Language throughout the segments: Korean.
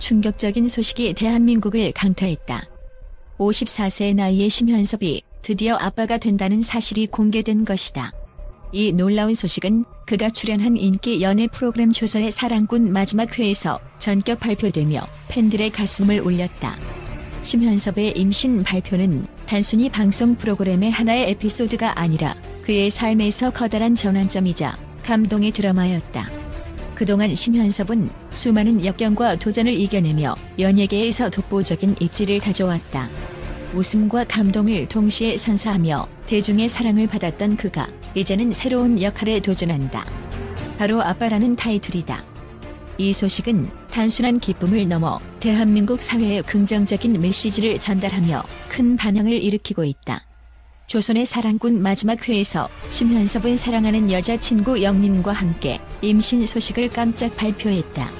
충격적인 소식이 대한민국을 강타했다. 54세 나이의 심현섭이 드디어 아빠가 된다는 사실이 공개된 것이다. 이 놀라운 소식은 그가 출연한 인기 연애 프로그램 조선의 사랑꾼 마지막 회에서 전격 발표되며 팬들의 가슴을 울렸다. 심현섭의 임신 발표는 단순히 방송 프로그램의 하나의 에피소드가 아니라 그의 삶에서 커다란 전환점이자 감동의 드라마였다. 그동안 심현섭은 수많은 역경과 도전을 이겨내며 연예계에서 독보적인 입지를 가져왔다. 웃음과 감동을 동시에 선사하며 대중의 사랑을 받았던 그가 이제는 새로운 역할에 도전한다. 바로 아빠라는 타이틀이다. 이 소식은 단순한 기쁨을 넘어 대한민국 사회에 긍정적인 메시지를 전달하며 큰 반향을 일으키고 있다. 조선의 사랑꾼 마지막 회에서 심현섭은 사랑하는 여자친구 영림과 함께 임신 소식을 깜짝 발표했다.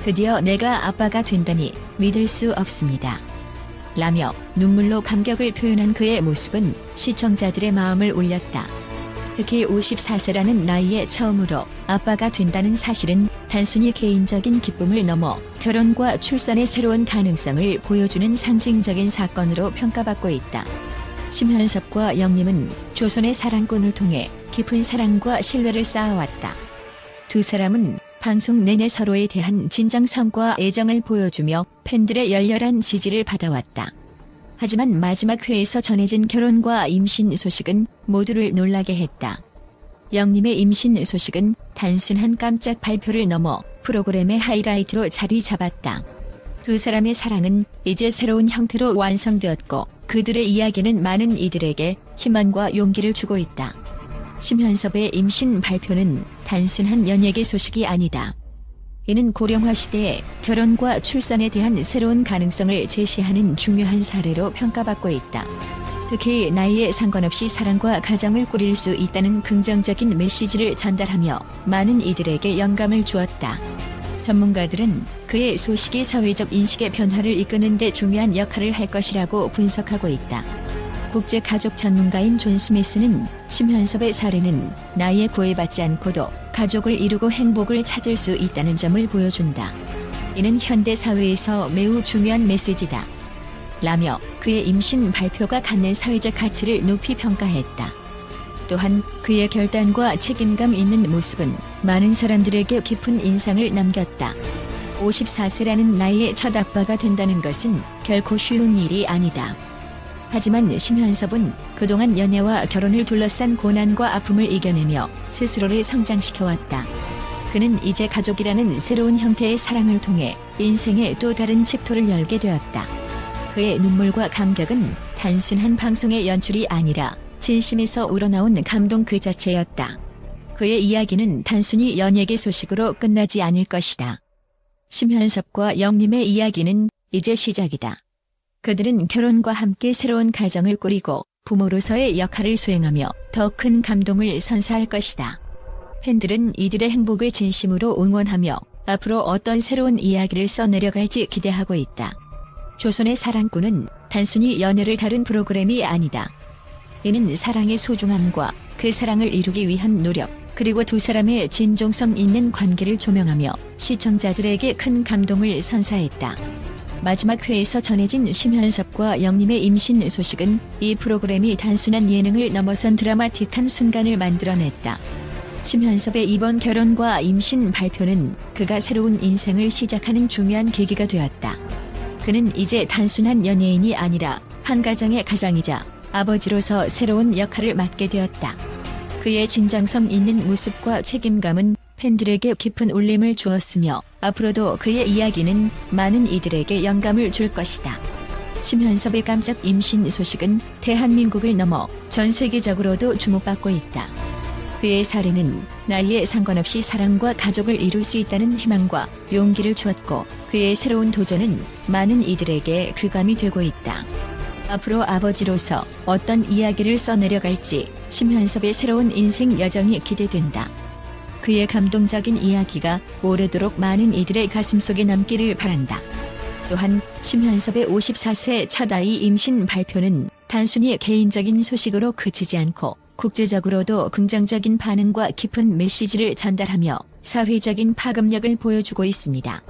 드디어 내가 아빠가 된다니 믿을 수 없습니다. 라며 눈물로 감격을 표현한 그의 모습은 시청자들의 마음을 울렸다. 특히 54세라는 나이에 처음으로 아빠가 된다는 사실은 단순히 개인적인 기쁨을 넘어 결혼과 출산의 새로운 가능성을 보여주는 상징적인 사건으로 평가받고 있다. 심현섭과 영림은 조선의 사랑꾼을 통해 깊은 사랑과 신뢰를 쌓아왔다. 두 사람은 방송 내내 서로에 대한 진정성과 애정을 보여주며 팬들의 열렬한 지지를 받아왔다. 하지만 마지막 회에서 전해진 결혼과 임신 소식은 모두를 놀라게 했다. 영림의 임신 소식은 단순한 깜짝 발표를 넘어 프로그램의 하이라이트로 자리 잡았다. 두 사람의 사랑은 이제 새로운 형태로 완성되었고 그들의 이야기는 많은 이들에게 희망과 용기를 주고 있다. 심현섭의 임신 발표는 단순한 연예계 소식이 아니다. 이는 고령화 시대에 결혼과 출산에 대한 새로운 가능성을 제시하는 중요한 사례로 평가받고 있다. 특히 나이에 상관없이 사랑과 가정을 꾸릴 수 있다는 긍정적인 메시지를 전달하며 많은 이들에게 영감을 주었다. 전문가들은 그의 소식이 사회적 인식의 변화를 이끄는 데 중요한 역할을 할 것이라고 분석하고 있다. 국제가족 전문가인 존 스미스는 심현섭의 사례는 나이에 구애받지 않고도 가족을 이루고 행복을 찾을 수 있다는 점을 보여준다. 이는 현대 사회에서 매우 중요한 메시지다. 라며 그의 임신 발표가 갖는 사회적 가치를 높이 평가했다. 또한 그의 결단과 책임감 있는 모습은 많은 사람들에게 깊은 인상을 남겼다. 54세라는 나이에 첫 아빠가 된다는 것은 결코 쉬운 일이 아니다. 하지만 심현섭은 그동안 연애와 결혼을 둘러싼 고난과 아픔을 이겨내며 스스로를 성장시켜왔다. 그는 이제 가족이라는 새로운 형태의 사랑을 통해 인생의 또 다른 챕터를 열게 되었다. 그의 눈물과 감격은 단순한 방송의 연출이 아니라 진심에서 우러나온 감동 그 자체였다. 그의 이야기는 단순히 연예계 소식으로 끝나지 않을 것이다. 심현섭과 영림의 이야기는 이제 시작이다. 그들은 결혼과 함께 새로운 가정을 꾸리고 부모로서의 역할을 수행하며 더 큰 감동을 선사할 것이다. 팬들은 이들의 행복을 진심으로 응원하며 앞으로 어떤 새로운 이야기를 써내려갈지 기대하고 있다. 조선의 사랑꾼은 단순히 연애를 다룬 프로그램이 아니다. 이는 사랑의 소중함과 그 사랑을 이루기 위한 노력, 그리고 두 사람의 진정성 있는 관계를 조명하며 시청자들에게 큰 감동을 선사했다. 마지막 회에서 전해진 심현섭과 영림의 임신 소식은 이 프로그램이 단순한 예능을 넘어선 드라마틱한 순간을 만들어냈다. 심현섭의 이번 결혼과 임신 발표는 그가 새로운 인생을 시작하는 중요한 계기가 되었다. 그는 이제 단순한 연예인이 아니라 한 가정의 가장이자 아버지로서 새로운 역할을 맡게 되었다. 그의 진정성 있는 모습과 책임감은 팬들에게 깊은 울림을 주었으며 앞으로도 그의 이야기는 많은 이들에게 영감을 줄 것이다. 심현섭의 깜짝 임신 소식은 대한민국을 넘어 전 세계적으로도 주목받고 있다. 그의 사례는 나이에 상관없이 사랑과 가족을 이룰 수 있다는 희망과 용기를 주었고 그의 새로운 도전은 많은 이들에게 귀감이 되고 있다. 앞으로 아버지로서 어떤 이야기를 써내려갈지 심현섭의 새로운 인생 여정이 기대된다. 그의 감동적인 이야기가 오래도록 많은 이들의 가슴속에 남기를 바란다. 또한 심현섭의 54세 첫 아이 임신 발표는 단순히 개인적인 소식으로 그치지 않고 국제적으로도 긍정적인 반응과 깊은 메시지를 전달하며 사회적인 파급력을 보여주고 있습니다.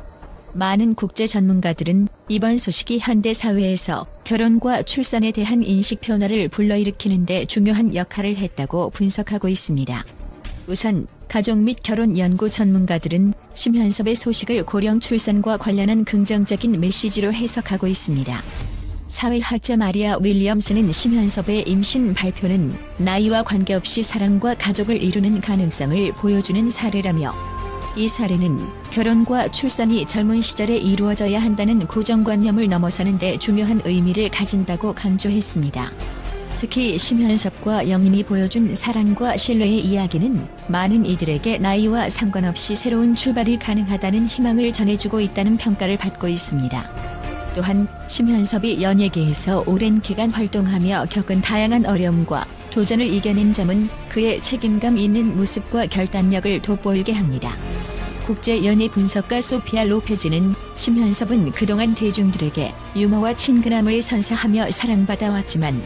많은 국제 전문가들은 이번 소식이 현대 사회에서 결혼과 출산에 대한 인식 변화를 불러일으키는 데 중요한 역할을 했다고 분석하고 있습니다. 우선 가족 및 결혼 연구 전문가들은 심현섭의 소식을 고령 출산과 관련한 긍정적인 메시지로 해석하고 있습니다. 사회학자 마리아 윌리엄스는 심현섭의 임신 발표는 나이와 관계없이 사랑과 가족을 이루는 가능성을 보여주는 사례라며, 이 사례는 결혼과 출산이 젊은 시절에 이루어져야 한다는 고정관념을 넘어서는 데 중요한 의미를 가진다고 강조했습니다. 특히 심현섭과 영림이 보여준 사랑과 신뢰의 이야기는 많은 이들에게 나이와 상관없이 새로운 출발이 가능하다는 희망을 전해주고 있다는 평가를 받고 있습니다. 또한 심현섭이 연예계에서 오랜 기간 활동하며 겪은 다양한 어려움과 도전을 이겨낸 점은 그의 책임감 있는 모습과 결단력을 돋보이게 합니다. 국제 연예 분석가 소피아 로페즈는 심현섭은 그동안 대중들에게 유머와 친근함을 선사하며 사랑받아왔지만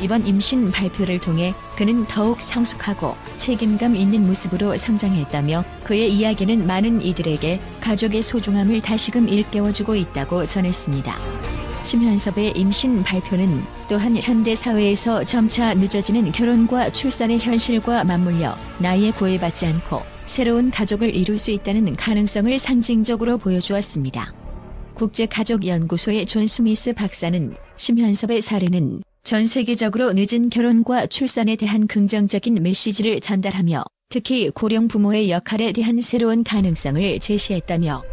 이번 임신 발표를 통해 그는 더욱 성숙하고 책임감 있는 모습으로 성장했다며, 그의 이야기는 많은 이들에게 가족의 소중함을 다시금 일깨워주고 있다고 전했습니다. 심현섭의 임신 발표는 또한 현대 사회에서 점차 늦어지는 결혼과 출산의 현실과 맞물려 나이에 구애받지 않고 새로운 가족을 이룰 수 있다는 가능성을 상징적으로 보여주었습니다. 국제가족연구소의 존 스미스 박사는 심현섭의 사례는 전 세계적으로 늦은 결혼과 출산에 대한 긍정적인 메시지를 전달하며, 특히 고령 부모의 역할에 대한 새로운 가능성을 제시했다며,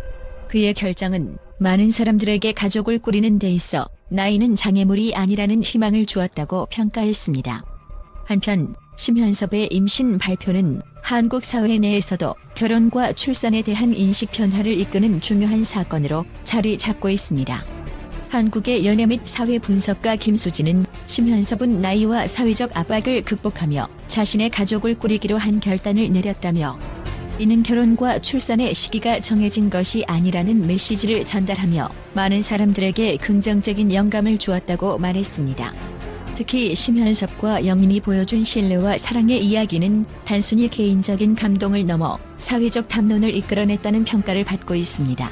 그의 결정은 많은 사람들에게 가족을 꾸리는 데 있어 나이는 장애물이 아니라는 희망을 주었다고 평가했습니다. 한편 심현섭의 임신 발표는 한국 사회 내에서도 결혼과 출산에 대한 인식 변화를 이끄는 중요한 사건으로 자리 잡고 있습니다. 한국의 연예 및 사회 분석가 김수진은 심현섭은 나이와 사회적 압박을 극복하며 자신의 가족을 꾸리기로 한 결단을 내렸다며, 이는 결혼과 출산의 시기가 정해진 것이 아니라는 메시지를 전달하며 많은 사람들에게 긍정적인 영감을 주었다고 말했습니다. 특히 심현섭과 영림이 보여준 신뢰와 사랑의 이야기는 단순히 개인적인 감동을 넘어 사회적 담론을 이끌어냈다는 평가를 받고 있습니다.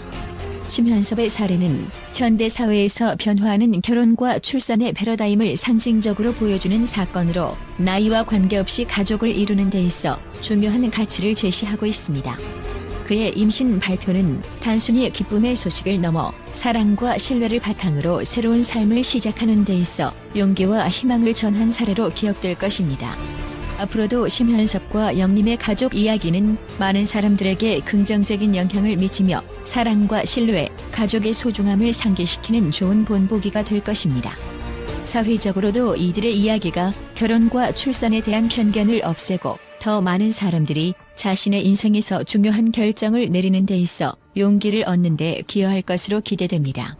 심현섭의 사례는 현대 사회에서 변화하는 결혼과 출산의 패러다임을 상징적으로 보여주는 사건으로 나이와 관계없이 가족을 이루는 데 있어 중요한 가치를 제시하고 있습니다. 그의 임신 발표는 단순히 기쁨의 소식을 넘어 사랑과 신뢰를 바탕으로 새로운 삶을 시작하는 데 있어 용기와 희망을 전한 사례로 기억될 것입니다. 앞으로도 심현섭과 영림의 가족 이야기는 많은 사람들에게 긍정적인 영향을 미치며 사랑과 신뢰, 가족의 소중함을 상기시키는 좋은 본보기가 될 것입니다. 사회적으로도 이들의 이야기가 결혼과 출산에 대한 편견을 없애고 더 많은 사람들이 자신의 인생에서 중요한 결정을 내리는 데 있어 용기를 얻는 데 기여할 것으로 기대됩니다.